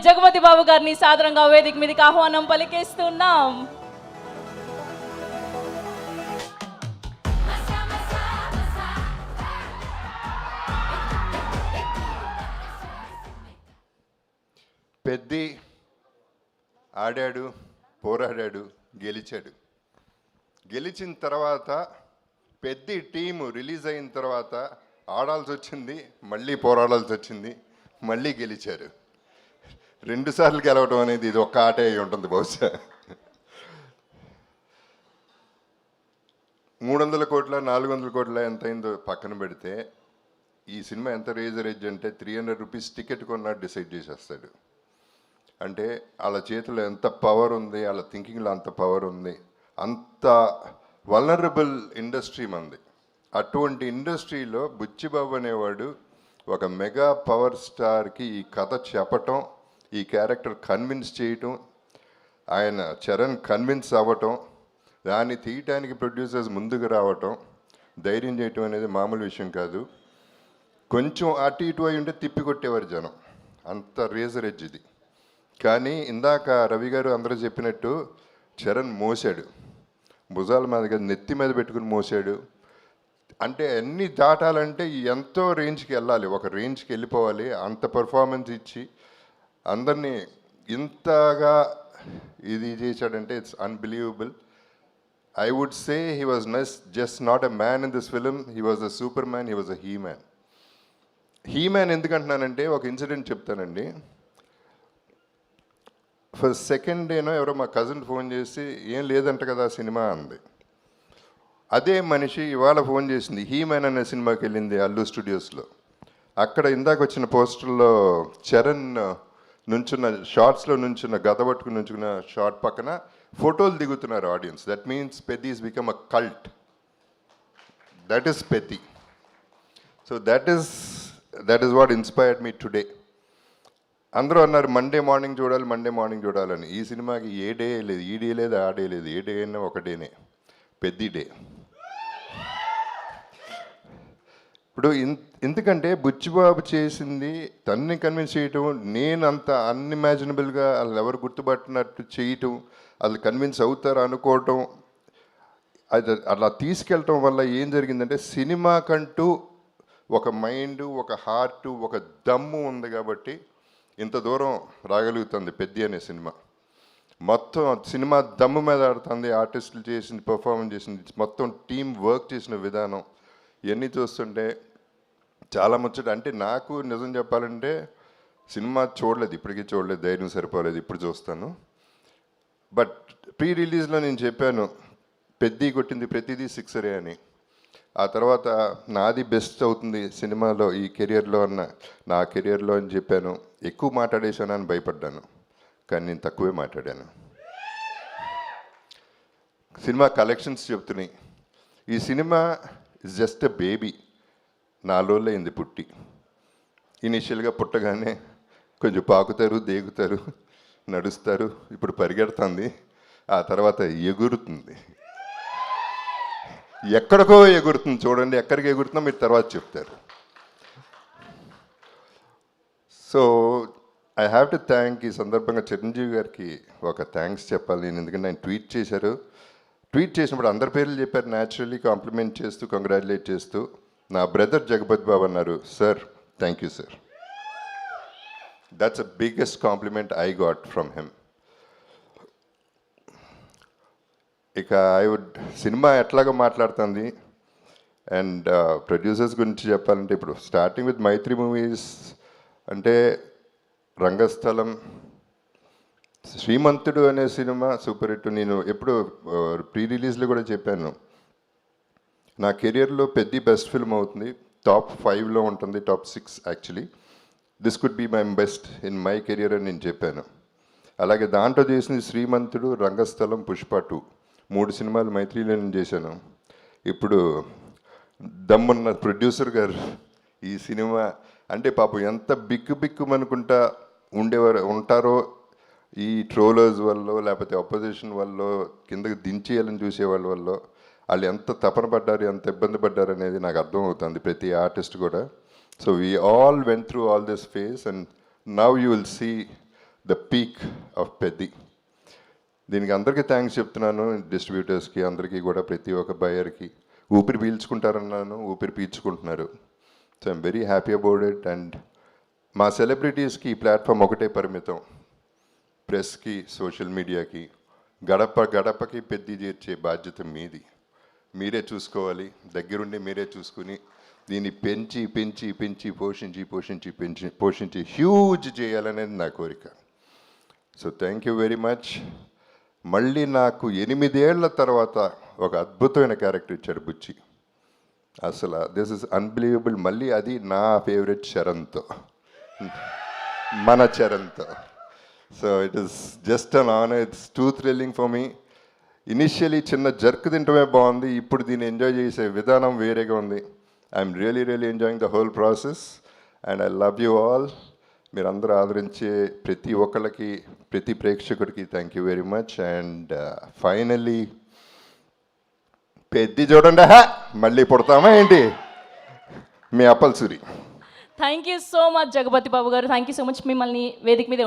జగపతి బాబు గారిని సాదరంగా వేదిక మీదకి ఆహ్వానం పలికేస్తున్నాం. పెద్ది ఆడాడు, పోరాడాడు, గెలిచాడు. గెలిచిన తర్వాత పెద్ది టీము రిలీజ్ అయిన తర్వాత ఆడాల్సి వచ్చింది, మళ్ళీ పోరాడాల్సి వచ్చింది, మళ్ళీ గెలిచారు. 2 సార్లు గెలవడం అనేది ఇది ఒక్క ఆటే అయి ఉంటుంది బహుశా. 300 కోట్ల 400 కోట్ల ఎంత అయిందో పక్కన పెడితే ఈ సినిమా ఎంత రేజ్ అంటే 300 రూపీస్ టికెట్ కొన్నా డిసైడ్ చేసేస్తాడు. అంటే వాళ్ళ చేతిలో ఎంత పవర్ ఉంది, వాళ్ళ థింకింగ్లో అంత పవర్ ఉంది. అంత వల్నరబుల్ ఇండస్ట్రీ మంది. అటువంటి ఇండస్ట్రీలో బుచ్చిబాబు అనేవాడు ఒక మెగా పవర్ స్టార్కి ఈ కథ చెప్పటం, ఈ క్యారెక్టర్ కన్విన్స్ చేయటం, ఆయన చరణ్ కన్విన్స్ అవ్వటం, దాన్ని తీయటానికి ప్రొడ్యూసర్స్ ముందుకు రావటం, ధైర్యం చేయటం అనేది మామూలు విషయం కాదు. కొంచెం అటు ఇటు అయి ఉంటే తిప్పికొట్టేవారు జనం, అంత రేజర్ ఎడ్జ్ ఇది. కానీ ఇందాక రవి గారు అందరూ చెప్పినట్టు చరణ్ మోసాడు, భుజాల మీద నెత్తి మీద పెట్టుకుని మోసాడు. అంటే అన్నీ దాటాలంటే ఎంతో రేంజ్కి వెళ్ళాలి, ఒక రేంజ్కి వెళ్ళిపోవాలి. అంత పర్ఫార్మెన్స్ ఇచ్చి అందరినీ ఇంతగా ఇది చేశాడంటే it's unbelievable. I would say he was just not a man in this film, he was a super man, he was a he man. He man ఎందుకంటున్నానంటే ఒక ఇన్సిడెంట్ చెప్తానండి. ఫస్ట్ సెకండ్ డేనో ఎవరో మా కజిన్ ఫోన్ చేసి ఏం లేదంట కదా cinema అంది. అదే మనిషి ఇవాళ ఫోన్ చేసింది, హీ మ్యాన్ అనే సినిమాకి వెళ్ళింది అల్లు స్టూడియోస్లో. అక్కడ ఇందాక వచ్చిన పోస్టర్లో చరణ్ నుంచున్న షార్ట్స్లో నుంచున్న గద పట్టుకుని నుంచున్న షార్ట్ పక్కన ఫోటోలు దిగుతున్నారు audience. That means Peddi is become a cult. That is Peddi. So that is what inspired me today. అందరూ అన్నారు మండే మార్నింగ్ చూడాలని. ఈ సినిమాకి ఏ డే లేదు, ఈ డే లేదు, ఆ డే లేదు. ఏ డే అయినా ఒక డేనే, పెద్ది డే. ఇప్పుడు ఎందుకంటే బుచ్చిబాబు చేసింది తన్ని కన్విన్స్ చేయటం, నేను అంత అన్ఇమాజినబుల్గా వాళ్ళు ఎవరు గుర్తుపట్టినట్టు చేయటం, వాళ్ళు కన్విన్స్ అవుతారు అనుకోవటం, అది అలా తీసుకెళ్ళటం వల్ల ఏం జరిగిందంటే సినిమాకంటూ ఒక మైండ్, ఒక హార్ట్, ఒక దమ్ము ఉంది కాబట్టి ఇంత దూరం రాగలుగుతుంది పెద్ది అనే సినిమా. మొత్తం సినిమా దమ్ము మీద ఆడుతుంది, ఆర్టిస్టులు చేసింది, పర్ఫార్మెన్స్ చేసింది, మొత్తం టీం వర్క్ చేసిన విధానం ఇవన్నీ చూస్తుంటే చాలా ముచ్చట. అంటే నాకు నిజం చెప్పాలంటే సినిమా చూడలేదు, ఇప్పటికీ చూడలేదు, ధైర్యం సరిపోలేదు, ఇప్పుడు చూస్తాను. బట్ ప్రీ రిలీజ్లో నేను చెప్పాను పెద్ది కొట్టింది ప్రతిదీ సిక్సరే అని. ఆ తర్వాత నాది బెస్ట్ అవుతుంది సినిమాలో ఈ కెరియర్లో నా కెరియర్లో అని చెప్పాను. ఎక్కువ మాట్లాడేశాను అని భయపడ్డాను, కానీ నేను తక్కువే మాట్లాడాను. సినిమా కలెక్షన్స్ చెప్తున్నాయి. ఈ cinema is just a baby. 4 రోజులు అయింది పుట్టి. ఇనిషియల్గా పుట్టగానే కొంచెం పాకుతారు, దేగుతారు, నడుస్తారు, ఇప్పుడు పరిగెడుతుంది, ఆ తర్వాత ఎగురుతుంది. ఎక్కడికో ఎగురుతుంది, చూడండి ఎక్కడికి ఎగురుతుందో మీరు తర్వాత చెప్తారు. So I have to thank ఈ సందర్భంగా చిరంజీవి గారికి ఒక థ్యాంక్స్ చెప్పాలి నేను. ఎందుకంటే ఆయన ట్వీట్ చేశారు. ట్వీట్ చేసినప్పుడు అందరి పేర్లు చెప్పారు, న్యాచురల్లీ కాంప్లిమెంట్ చేస్తూ, కంగ్రాచులేట్ చేస్తూ. నా బ్రదర్ జగపతి బాబు అన్నారు, sir thank you sir. That's the biggest compliment I got from him. ఇక సినిమా ఎట్లాగా మాట్లాడుతుంది అండ్ ప్రొడ్యూసర్స్ గురించి చెప్పాలంటే ఇప్పుడు స్టార్టింగ్ విత్ మైత్రి మూవీస్ అంటే రంగస్థలం, శ్రీమంతుడు అనే సినిమా సూపర్ హిట్. నేను ఎప్పుడు ప్రీ రిలీజ్లో కూడా చెప్పాను, నా కెరియర్లో పెద్ద బెస్ట్ ఫిల్మ్ అవుతుంది, టాప్ 5లో ఉంటుంది, top 6 actually. This could be my best in my career అని నేను చెప్పాను. అలాగే దాంట్లో చేసింది శ్రీమంతుడు, రంగస్థలం, పుష్ప 2 3 సినిమాలు మైత్రిలో నేను చేశాను. ఇప్పుడు దమ్మున్న ప్రొడ్యూసర్ గారు ఈ సినిమా అంటే పాపం ఎంత బిక్కుమనుకుంటా ఉంటారో ఈ ట్రోలర్స్ వల్ల, లేకపోతే అపోజిషన్ వల్ల, కిందకి దించేయాలని చూసేవాళ్ళ వల్ల వాళ్ళు ఎంత తపన పడ్డారు, ఎంత ఇబ్బంది పడ్డారు అనేది నాకు అర్థమవుతుంది, ప్రతి ఆర్టిస్ట్ కూడా. So we all went through all this phase and now you will see the peak of Peddi. దీనికి అందరికీ థ్యాంక్స్ చెప్తున్నాను, డిస్ట్రిబ్యూటర్స్కి అందరికీ కూడా, ప్రతి ఒక్క బయర్కి. ఊపిరి పీల్చుకుంటారన్నాను, ఊపిరి పీల్చుకుంటున్నారు. So I'm very happy about it. And మా సెలబ్రిటీస్కి ఈ ప్లాట్ఫామ్ ఒకటే పరిమితం, ప్రెస్కి, సోషల్ మీడియాకి. గడప గడపకి పెద్ది చేర్చే బాధ్యత మీది. మీరే చూసుకోవాలి, దగ్గరుండి మీరే చూసుకుని దీన్ని పెంచి పెంచి పెంచి పోషించి పోషించి పెంచి పోషించి హ్యూజ్ చేయాలనేది నా కోరిక. So thank you very much. మళ్ళీ నాకు 8 ఏళ్ల తర్వాత ఒక అద్భుతమైన క్యారెక్టర్ ఇచ్చాడు బుచ్చి. అసలు దిస్ ఇస్ అన్బిలీవబుల్. మళ్ళీ అది నా ఫేవరెట్ చరణ్తో, మన చరణ్తో. So it is just an honour. It's too thrilling for me. Initially చిన్న జర్క్ తింటమే బాగుంది, ఇప్పుడు దీన్ని ఎంజాయ్ చేసే విధానం వేరేగా ఉంది. I'm really really enjoying the whole process and I love you all. మీరందరూ ఆదరించే ప్రతి ఒక్కళ్ళకి, ప్రతి ప్రేక్షకుడికి thank you very much. And finally Peddi చూడండి, మళ్ళీ పుడతామా ఏంటి? మీ Appal Suri. Thank you so much Jagapathi Babu గారు. Thank you so much. మిమ్మల్ని వేదిక మీద